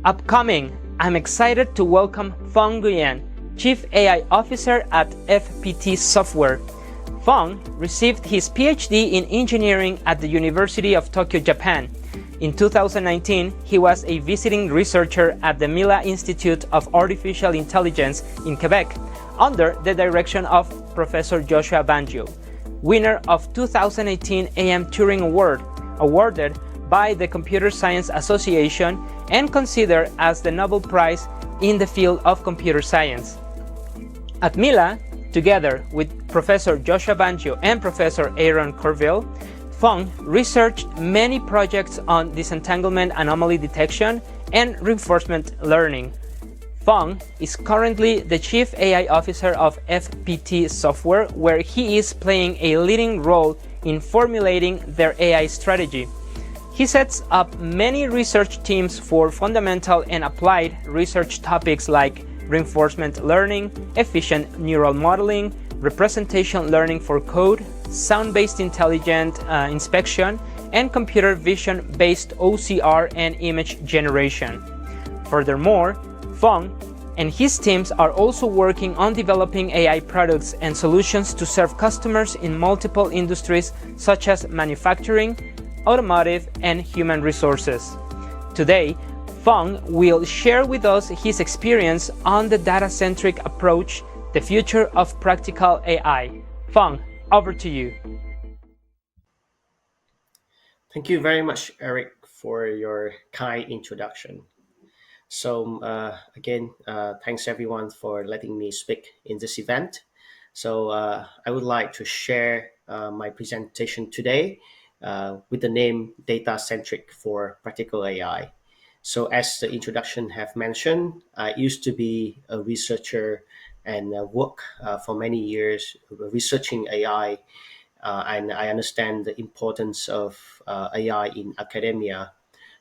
Upcoming, I'm excited to welcome Phong, Chief AI Officer at FPT Software. Phong received his PhD in engineering at the University of Tokyo, Japan. In 2019, he was a visiting researcher at the Mila Institute of Artificial Intelligence in Quebec, under the direction of Professor Joshua Bengio, winner of 2018 AM Turing Award, awarded by the Computer Science Association and considered as the Nobel Prize in the field of computer science. At Mila, together with Professor Joshua Bengio and Professor Aaron Corville, Phong researched many projects on disentanglement anomaly detection and reinforcement learning. Phong is currently the Chief AI Officer of FPT Software, where he is playing a leading role in formulating their AI strategy. He sets up many research teams for fundamental and applied research topics like reinforcement learning, efficient neural modeling, representation learning for code, sound-based intelligent inspection, and computer vision-based OCR and image generation. Furthermore, Phong and his teams are also working on developing AI products and solutions to serve customers in multiple industries such as manufacturing, automotive, and human resources. Today, Phong will share with us his experience on the data-centric approach, the future of practical AI. Phong, over to you. Thank you very much, Eric, for your kind introduction. So again, thanks everyone for letting me speak in this event. So I would like to share my presentation today with the name Data-Centric for Practical AI. So as the introduction have mentioned, I used to be a researcher and work for many years researching AI, and I understand the importance of AI in academia.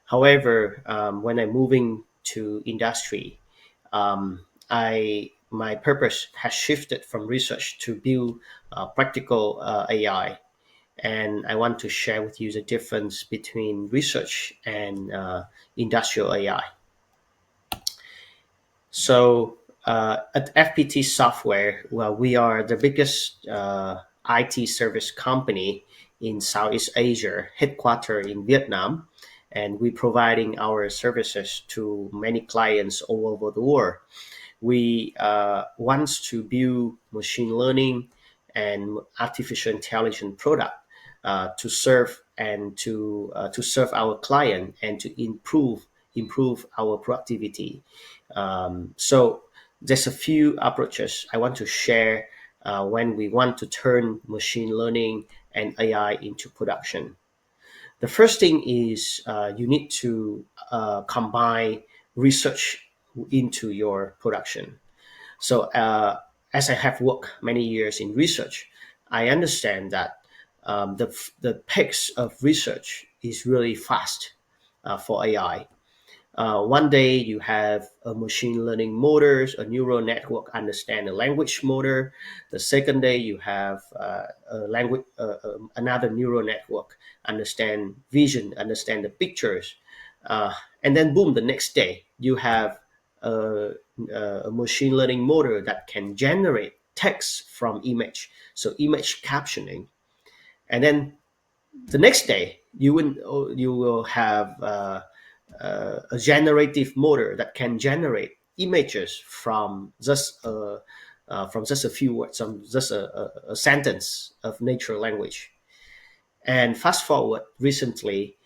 However, when I'm moving to industry, my purpose has shifted from research to build practical AI. And I want to share with you the difference between research and industrial AI. So at FPT Software, well, we are the biggest IT service company in Southeast Asia, headquartered in Vietnam, and we're providing our services to many clients all over the world. We want to build machine learning and artificial intelligence product to serve our client and to improve our productivity. So there's a few approaches I want to share when we want to turn machine learning and AI into production. The first thing is you need to combine research into your production. So as I have worked many years in research, I understand that the pace of research is really fast for AI. One day you have a machine learning model, a neural network understand a language model. The second day you have another neural network understand vision, understand the pictures. And then boom, the next day you have a machine learning model that can generate text from image, so image captioning. And then the next day you will have a generative model that can generate images from just a few words, from just a sentence of natural language. And fast forward recently,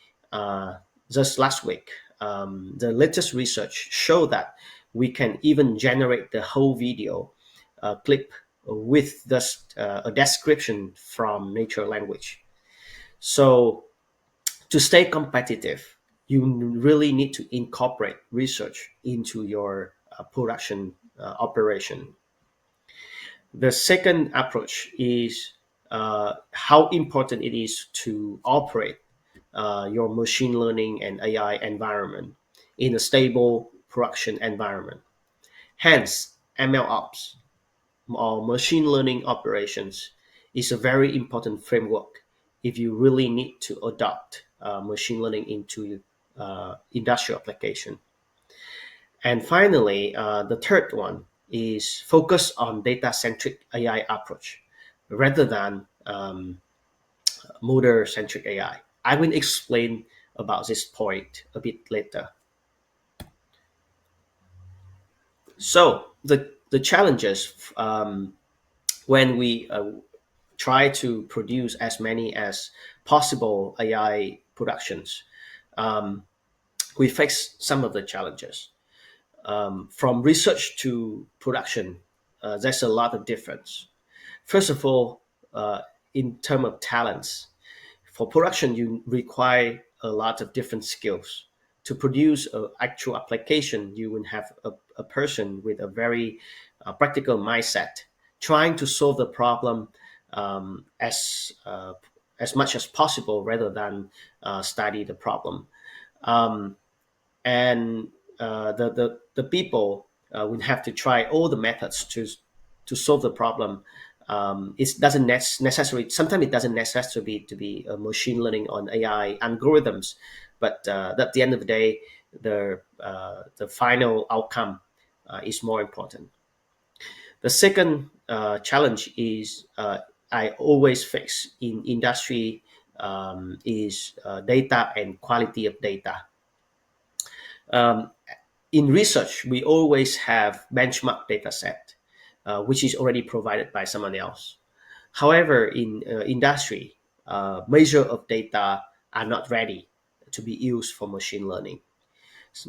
just last week, the latest research showed that we can even generate the whole video clip with just a description from natural language. So to stay competitive, you really need to incorporate research into your production operation. The second approach is how important it is to operate your machine learning and AI environment in a stable production environment. Hence, MLOps or machine learning operations is a very important framework if you really need to adopt machine learning into industrial application. And finally, the third one is focus on data-centric AI approach rather than model-centric AI. I will explain about this point a bit later. So the challenges when we try to produce as many as possible AI productions, um, we face some of the challenges. From research to production, there's a lot of difference. First of all, in terms of talents, for production, you require a lot of different skills. To produce an actual application, you will have a person with a very practical mindset, trying to solve the problem um, as uh, as much as possible rather than study the problem. Um, and the people will have to try all the methods to solve the problem. It doesn't necessarily, sometimes it doesn't necessarily to be machine learning on AI algorithms, but at the end of the day, the final outcome is more important. The second challenge is I always face in industry is data and quality of data. Um, in research, we always have benchmark data set, which is already provided by someone else. However, in industry, measure of data are not ready to be used for machine learning.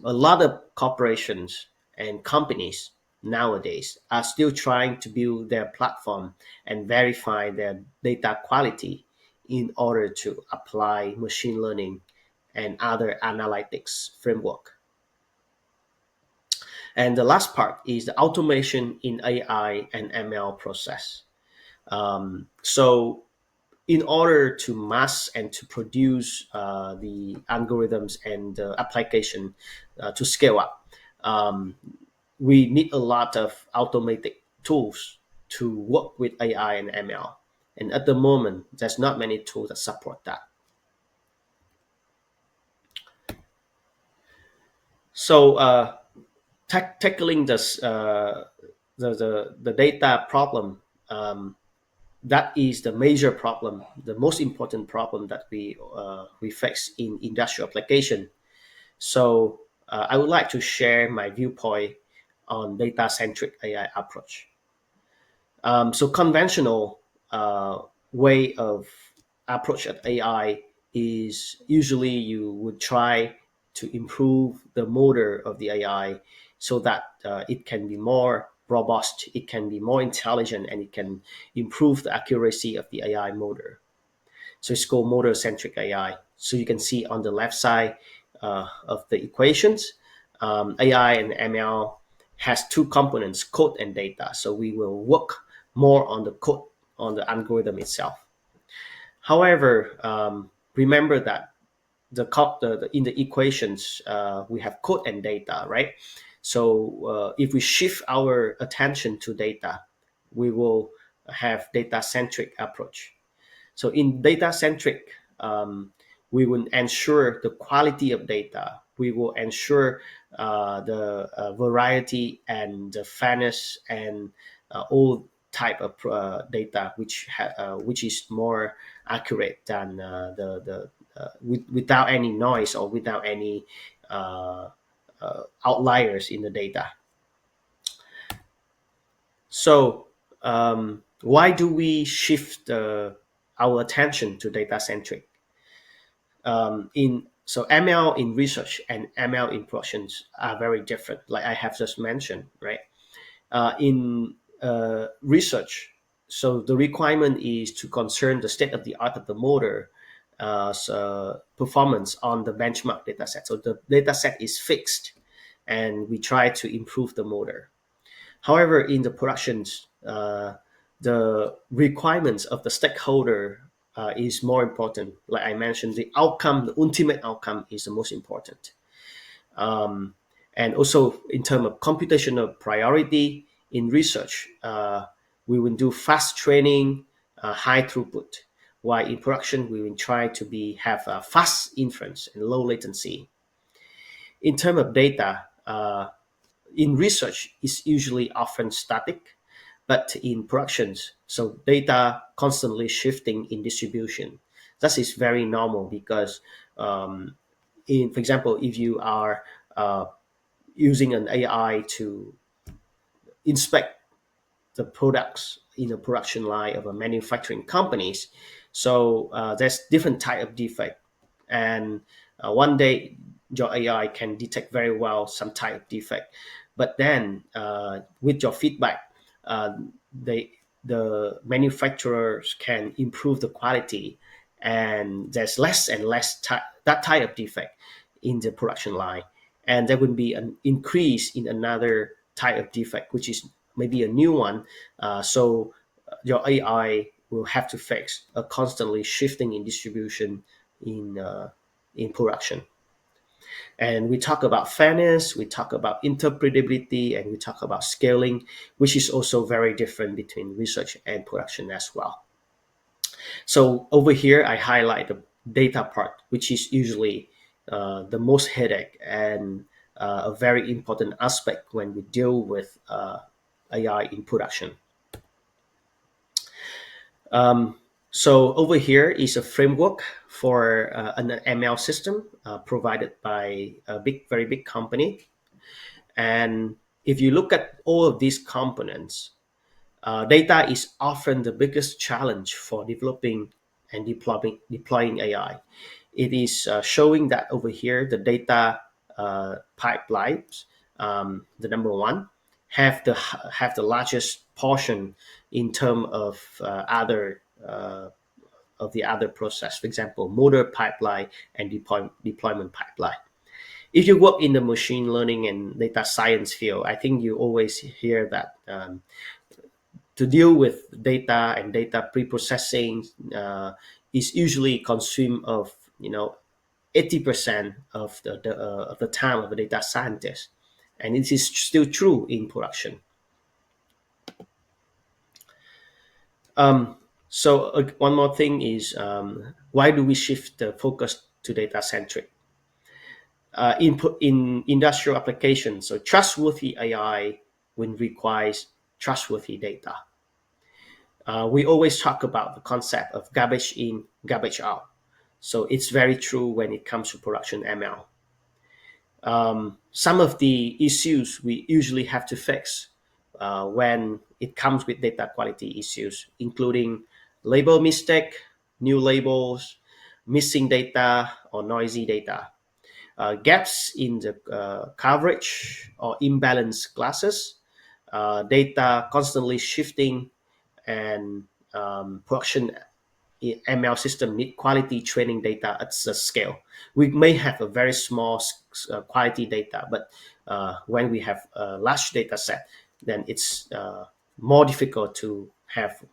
A lot of corporations and companies nowadays are still trying to build their platform and verify their data quality in order to apply machine learning and other analytics framework. And the last part is the automation in AI and ML process. So in order to mass and to produce the algorithms and the application to scale up, um, we need a lot of automated tools to work with AI and ML. And at the moment, there's not many tools that support that. So tackling this, the data problem, that is the major problem, the most important problem that we face in industrial application. So I would like to share my viewpoint on data-centric AI approach. So conventional way of approach at AI is usually you would try to improve the motor of the AI so that it can be more robust, it can be more intelligent, and it can improve the accuracy of the AI motor. So it's called motor-centric AI. So you can see on the left side of the equations, AI and ML has two components, code and data. So we will work more on the code, on the algorithm itself. However, remember that in the equations, we have code and data, right? So if we shift our attention to data, we will have data-centric approach. So in data-centric, we will ensure the quality of data. We will ensure the variety and the fairness and all type of data, which is more accurate than without any noise or without any uh, outliers in the data. So why do we shift our attention to data centric? In so ML in research and ML in productions are very different. Like I have just mentioned, right? In research, so the requirement is to concern the state of the art of the motor performance on the benchmark data set. So the data set is fixed, and we try to improve the motor. However, in the productions, the requirements of the stakeholder is more important. Like I mentioned, the outcome, the ultimate outcome, is the most important. Um, and also, in terms of computational priority in research, we will do fast training, high throughput. While in production, we will try to have a fast inference and low latency. In terms of data, in research is usually often static, but in productions, so data constantly shifting in distribution. That is very normal because, for example, if you are using an AI to inspect the products in a production line of a manufacturing companies, so there's different type of defect, and one day your AI can detect very well some type of defect, but then with your feedback, uh, they the manufacturers can improve the quality, and there's less and less that type of defect in the production line, and there would be an increase in another type of defect, which is maybe a new one. So your AI will have to fix a constantly shifting in distribution in production. And we talk about fairness, we talk about interpretability, and we talk about scaling, which is also very different between research and production as well. So over here, I highlight the data part, which is usually the most headache and a very important aspect when we deal with AI in production. So over here is a framework for an ML system provided by a very big company. And if you look at all of these components, data is often the biggest challenge for developing and deploying AI. It is showing that over here, the data pipelines, the number one, have the largest portion in terms of the other process. For example, model pipeline and deployment pipeline. If you work in the machine learning and data science field, I think you always hear that to deal with data and data pre-processing is usually consumed of 80% of the time of a data scientist, and it is still true in production. So one more thing is, why do we shift the focus to data centric? In industrial applications, so trustworthy AI will require trustworthy data. We always talk about the concept of garbage in, garbage out. So it's very true when it comes to production ML. Some of the issues we usually have to fix when it comes with data quality issues, including label mistake, new labels, missing data, or noisy data, gaps in the coverage or imbalanced classes, data constantly shifting, and production ML system need quality training data at the scale. We may have a very small quality data, but when we have a large data set, then it's more difficult to have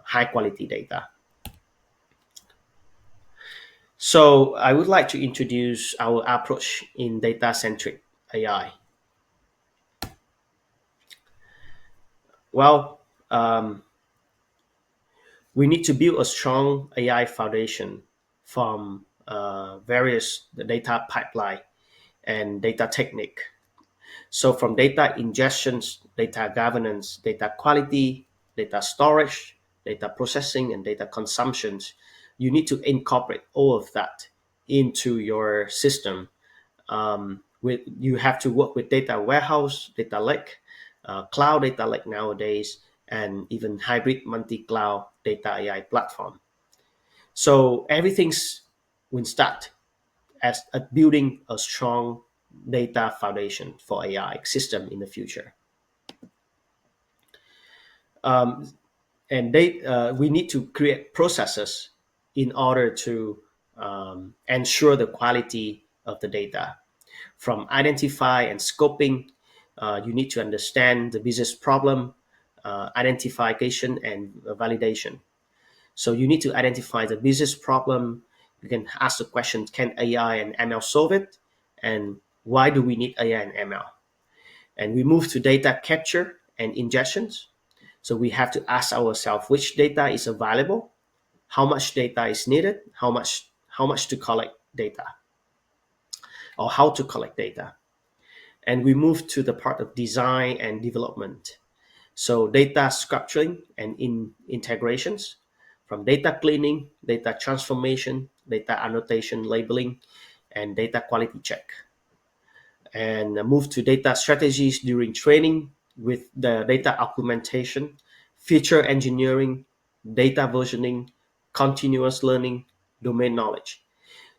high quality data. So I would like to introduce our approach in data-centric AI. Well, we need to build a strong AI foundation from various data pipeline and data technique. So from data ingestions, data governance, data quality, data storage, data processing, and data consumptions, you need to incorporate all of that into your system. You have to work with data warehouse, data lake, cloud data lake nowadays, and even hybrid multi-cloud data AI platform. So everything's will start as at building a strong data foundation for AI system in the future. And we need to create processes in order to ensure the quality of the data. From identify and scoping, you need to understand the business problem, identification, and validation. So you need to identify the business problem. You can ask the question, can AI and ML solve it? And why do we need AI and ML? And we move to data capture and ingestions. So we have to ask ourselves which data is available, how much data is needed, how much to collect data, or how to collect data. And we move to the part of design and development. So data structuring and integrations, from data cleaning, data transformation, data annotation, labeling, and data quality check. And move to data strategies during training with the data augmentation, feature engineering, data versioning, continuous learning, domain knowledge.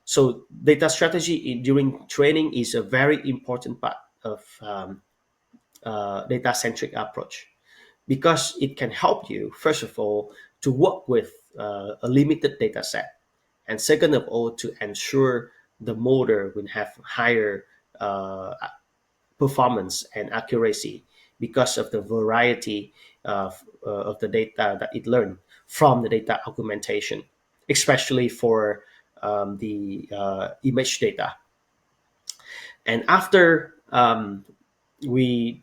So data strategy during training is a very important part of data-centric approach, because it can help you, first of all, to work with a limited data set, and second of all, to ensure the model will have higher performance and accuracy because of the variety of the data that it learned from the data augmentation, especially for the image data. And after we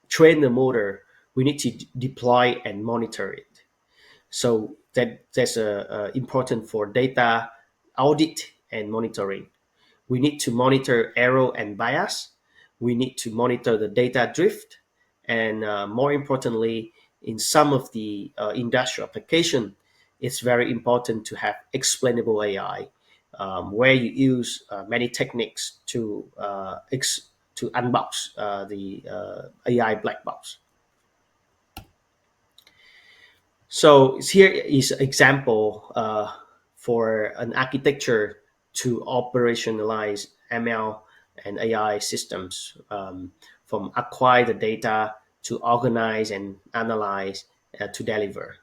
train the model, we need to deploy and monitor it. So that's important for data audit and monitoring. We need to monitor error and bias. We need to monitor the data drift. And more importantly, in some of the industrial application, it's very important to have explainable AI, where you use many techniques to unbox the AI black box. So here is an example for an architecture to operationalize ML and AI systems, from acquire the data to organize and analyze to deliver.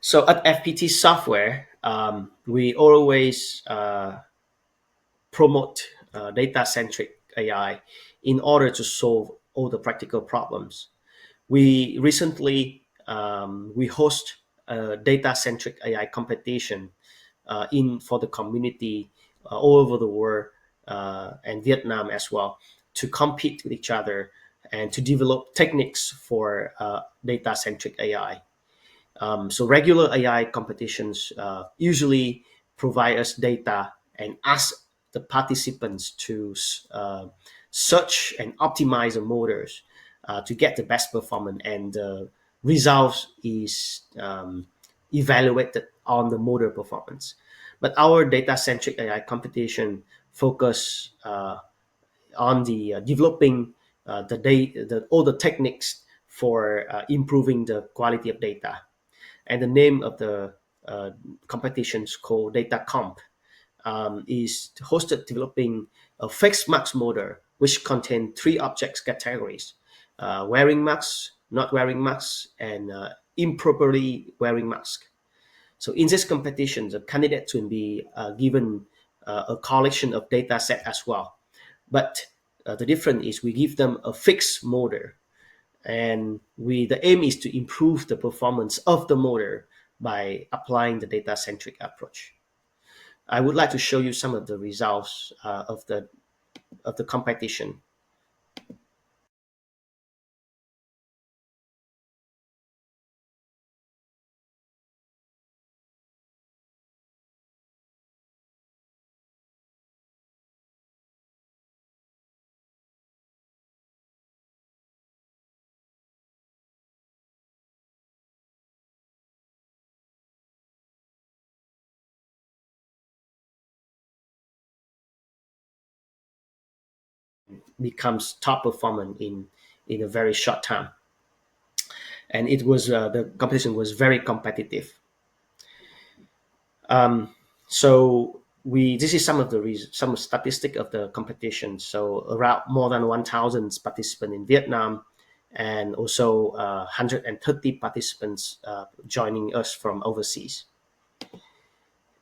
So at FPT Software, we always promote data-centric AI in order to solve all the practical problems. We recently we host a data-centric AI competition in for the community all over the world, and Vietnam as well, to compete with each other and to develop techniques for data-centric AI. So regular AI competitions usually provide us data and ask the participants to search and optimize the models to get the best performance, and the results is evaluated on the model performance. But our data-centric AI competition focus on the developing all the techniques for improving the quality of data. And the name of the competition is called Data Comp. Is hosted developing a fixed mask model which contain three objects categories: wearing masks, not wearing masks, and improperly wearing mask. So in this competition, the candidates will be given a collection of data set as well. But the difference is we give them a fixed model, and the aim is to improve the performance of the model by applying the data-centric approach. I would like to show you some of the results of the competition. Becomes top performer in a very short time, and it was the competition was very competitive. So we this is some of the some statistic of the competition. So around more than 1,000 participants in Vietnam, and also 130 participants joining us from overseas.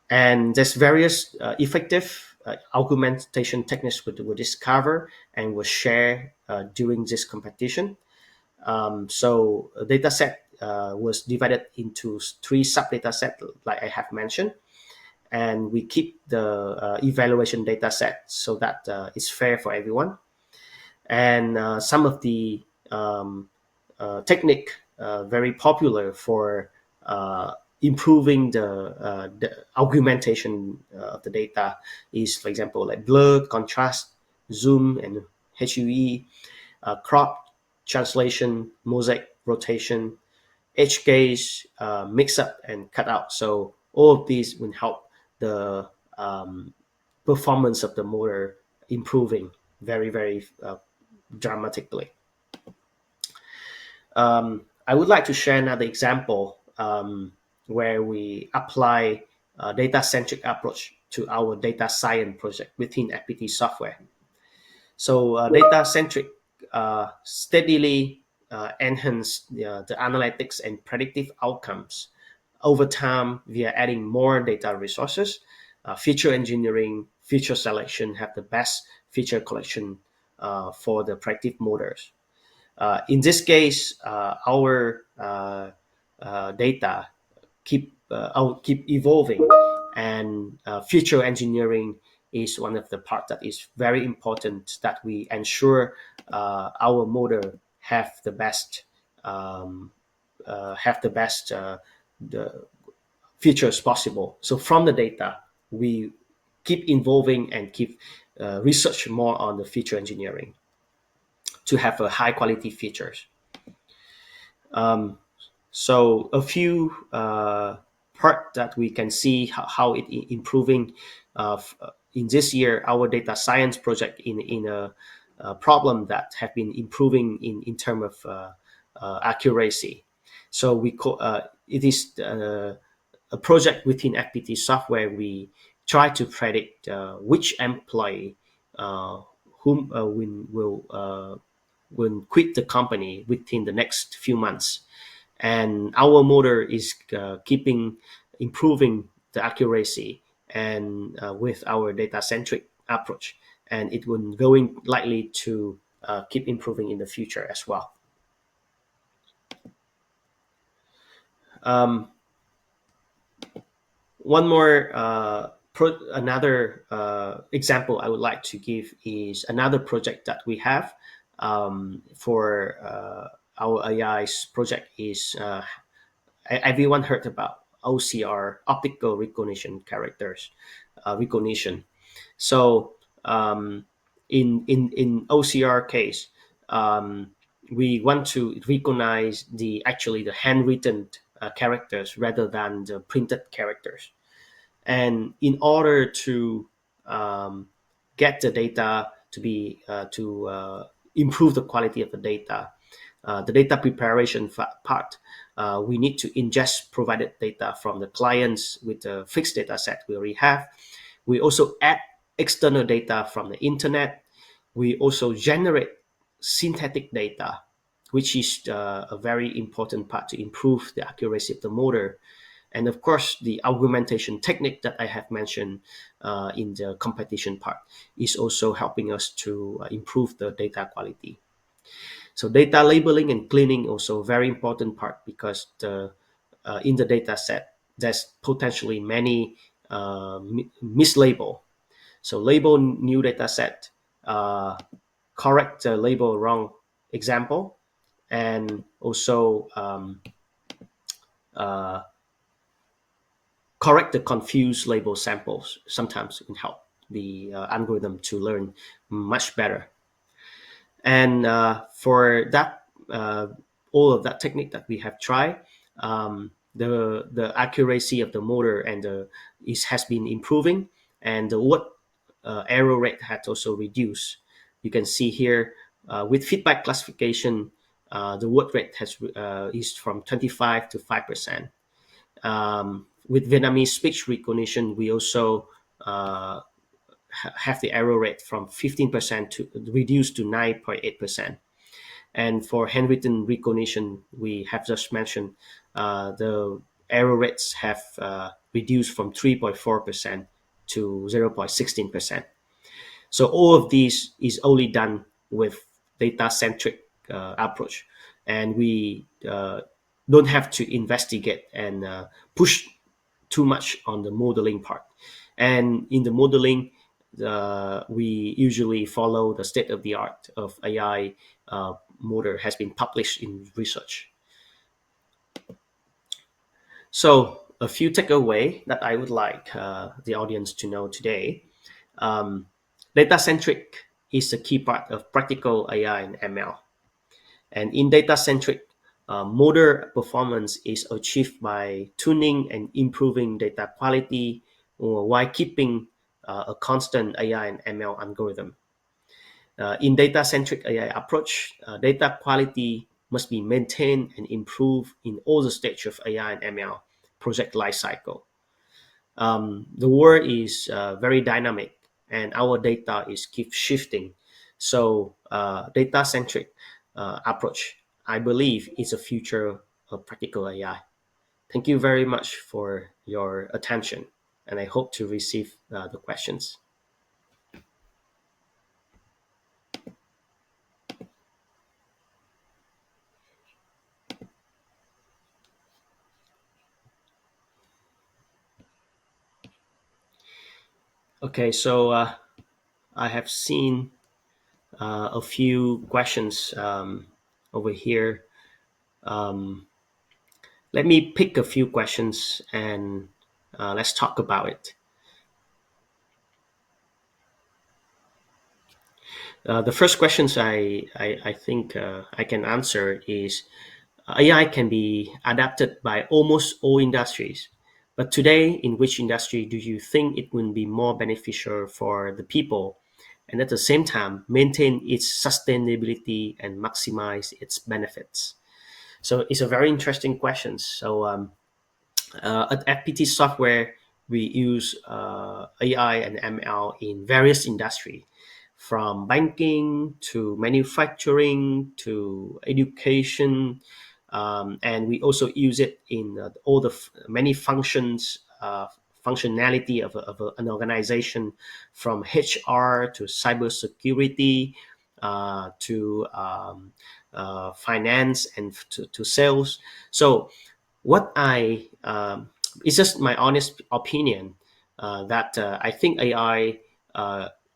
And there's various effective augmentation techniques were discovered and were shared during this competition. So a data set was divided into three sub data sets, like I have mentioned, and we keep the evaluation data set so that it's fair for everyone. And some of the technique very popular for improving the augmentation of the data is, for example, like blur, contrast, zoom, and HUE, crop, translation, mosaic, rotation, edge case, mix up, and cut out. So all of these will help the performance of the motor improving very dramatically. I would like to share another example where we apply a data-centric approach to our data science project within FPT software. So data-centric steadily enhance the analytics and predictive outcomes over time via adding more data resources. Feature engineering, feature selection have the best feature collection for the predictive models. In this case, our data keep evolving, and feature engineering is one of the part that is very important, that we ensure our model have the best the features possible. So from the data, we keep evolving and keep research more on the feature engineering to have a high quality features. So a few part that we can see how it improving in this year. Our data science project in a problem that have been improving in terms of accuracy. So it is a project within FPT software. We try to predict which employee whom will quit the company within the next few months. And our model is keeping improving the accuracy and with our data-centric approach, and it will going likely to keep improving in the future as well. One more another example I would like to give is another project that we have for our AI's project is everyone heard about OCR, optical recognition characters recognition. So in OCR case, we want to recognize the handwritten characters rather than the printed characters. And in order to get the data to be to improve the quality of the data preparation part, we need to ingest provided data from the clients with the fixed data set we already have. We also add external data from the internet. We also generate synthetic data, which is a very important part to improve the accuracy of the model. And of course, the augmentation technique that I have mentioned in the competition part is also helping us to improve the data quality. So data labeling and cleaning also a very important part, because in the data set, there's potentially many mislabel. So label new data set, correct the label wrong example, and also correct the confused label samples. Sometimes it can help the algorithm to learn much better. And for that, all of that technique that we have tried, the accuracy of the model and has been improving, and the word error rate has also reduced. You can see here with feedback classification, the word rate has is from 25 to 5%. With Vietnamese speech recognition, we also have the error rate from 15% to reduced to 9.8%. And for handwritten recognition, we have just mentioned the error rates have reduced from 3.4% to 0.16%. So all of these is only done with data-centric approach, and we don't have to investigate and push too much on the modeling part. And in the modeling, we usually follow the state of the art of AI model has been published in research. So a few takeaway that I would like the audience to know today. Um, Data-centric is a key part of practical AI and ML. And in data-centric, model performance is achieved by tuning and improving data quality while keeping a constant AI and ML algorithm. In data-centric AI approach, data quality must be maintained and improved in all the stages of AI and ML project lifecycle. The world is very dynamic, and our data is keep shifting. So, data-centric approach, I believe, is a future of practical AI. Thank you very much for your attention, and I hope to receive the questions. Okay, so I have seen a few questions over here. Um, Let me pick a few questions and let's talk about it. The first questions I think I can answer is AI can be adapted by almost all industries. But today, in which industry do you think it will be more beneficial for the people and at the same time maintain its sustainability and maximize its benefits? So it's a very interesting question. So at FPT Software, we use AI and ML in various industries, from banking to manufacturing to education, and we also use it in all the many functions. Functionality of an organization, from HR to cybersecurity to finance and to sales. So what I it's just my honest opinion that I think AI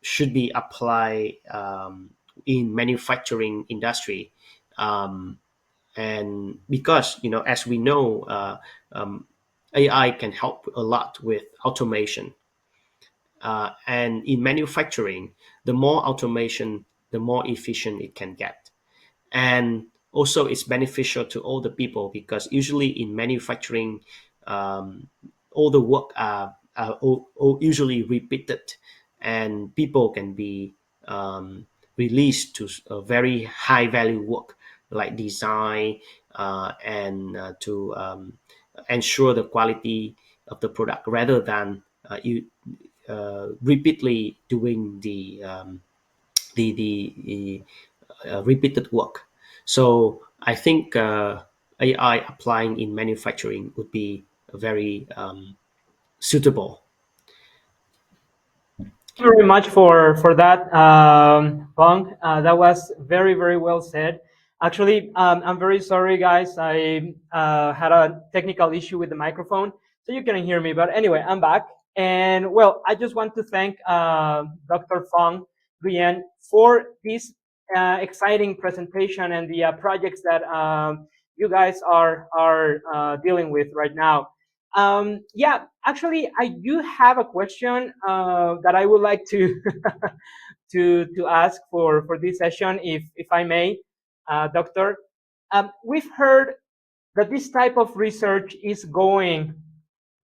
should be applied in manufacturing industry, um, and because as we know, AI can help a lot with automation, and in manufacturing, the more automation, the more efficient it can get. And also it's beneficial to all the people because usually in manufacturing, all the work are usually repeated, and people can be released to a very high value work like design, and to ensure the quality of the product rather than you repeatedly doing the repeated work. So I think AI applying in manufacturing would be very suitable. Thank you very much for that, Phong. That was very, very well said. Actually, I'm very sorry, guys. I had a technical issue with the microphone, so you couldn't hear me. But anyway, I'm back. And well, I just want to thank Dr. Phong Nguyen for this exciting presentation and the projects that you guys are dealing with right now. Yeah, actually, I do have a question that I would like to to ask for this session, if I may, Doctor. We've heard that this type of research is going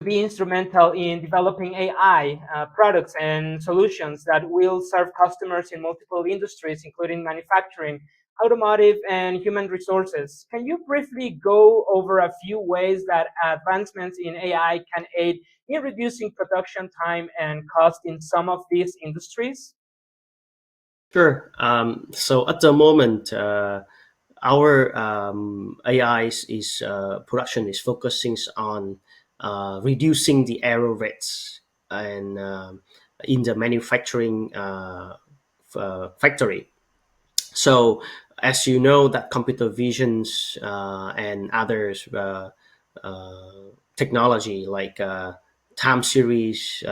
to be instrumental in developing AI products and solutions that will serve customers in multiple industries, including manufacturing, automotive, and human resources. Can you briefly go over a few ways that advancements in AI can aid in reducing production time and cost in some of these industries? Sure. So at the moment, our AI is production is focusing on reducing the error rates and in the manufacturing factory. So as you know, that computer visions and others technology like time series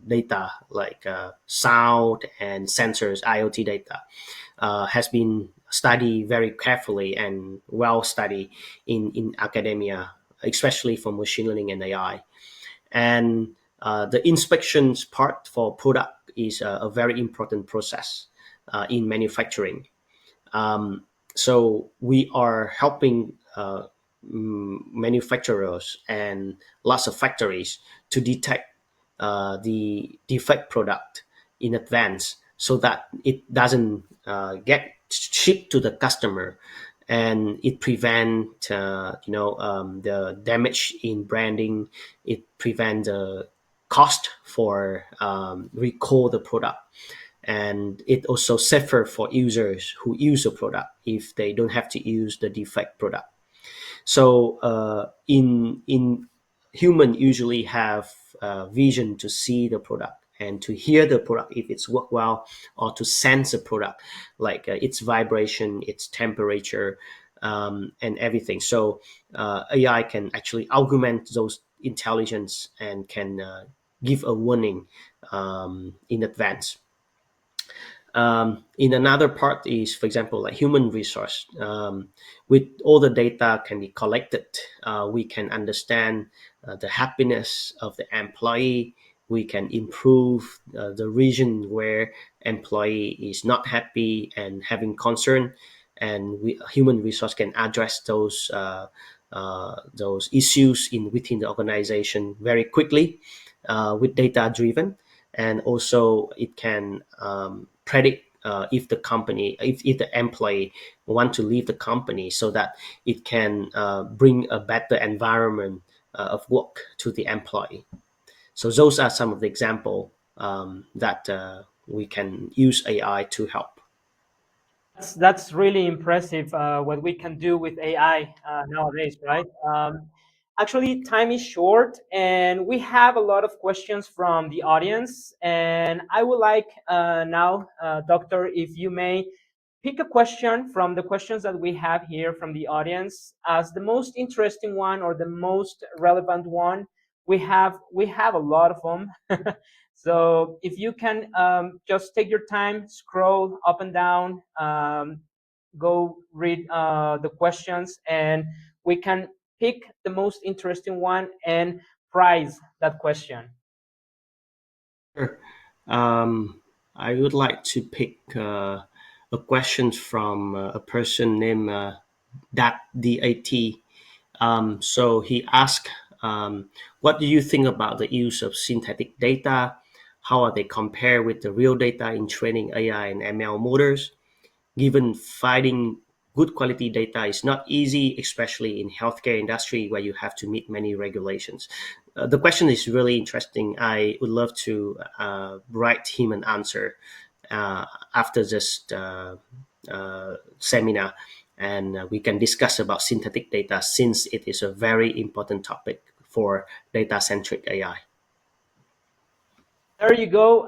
data like sound and sensors IoT data has been studied very carefully and well studied in academia especially for machine learning and AI. And the inspections part for product is a very important process in manufacturing. So we are helping manufacturers and lots of factories to detect the defect product in advance, so that it doesn't get shipped to the customer, and it prevent the damage in branding. It prevent the cost for recall the product, and it also safer for users who use the product if they don't have to use the defect product. So in human usually have vision to see the product and to hear the product if it's work well, or to sense the product, like its vibration, its temperature, and everything. So AI can actually augment those intelligence and can give a warning in advance. In another part is, for example, like human resource. With all the data can be collected, we can understand the happiness of the employee. We can improve the region where employee is not happy and having concern, and human resource can address those issues in within the organization very quickly with data driven. And also it can predict if the company, if the employee want to leave the company, so that it can bring a better environment of work to the employee. So those are some of the example that we can use AI to help. That's really impressive what we can do with AI nowadays, right? Actually, time is short, and we have a lot of questions from the audience. And I would like now, Doctor, if you may pick a question from the questions that we have here from the audience as the most interesting one or the most relevant one. We have a lot of them. So if you can just take your time, scroll up and down, go read the questions, and we can pick the most interesting one and prize that question. Sure. I would like to pick a question from a person named DAT. So he asked, what do you think about the use of synthetic data? How are they compared with the real data in training AI and ML models? Given finding good quality data is not easy, especially in healthcare industry where you have to meet many regulations. The question is really interesting. I would love to write him an answer after this seminar, and we can discuss about synthetic data, since it is a very important topic for data-centric AI. There you go.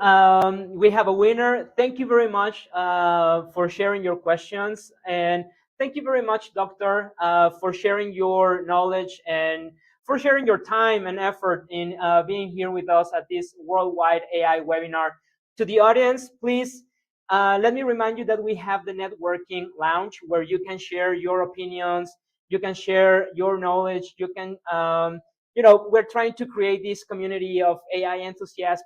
We have a winner. Thank you very much for sharing your questions. And thank you very much, Doctor, for sharing your knowledge and for sharing your time and effort in being here with us at this worldwide AI webinar. To the audience, please let me remind you that we have the networking lounge where you can share your opinions, you can share your knowledge, you can we're trying to create this community of AI enthusiasts,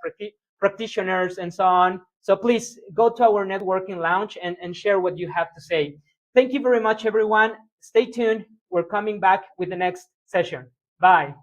practitioners, and so on. So please go to our networking lounge and share what you have to say. Thank you very much, everyone. Stay tuned. We're coming back with the next session. Bye.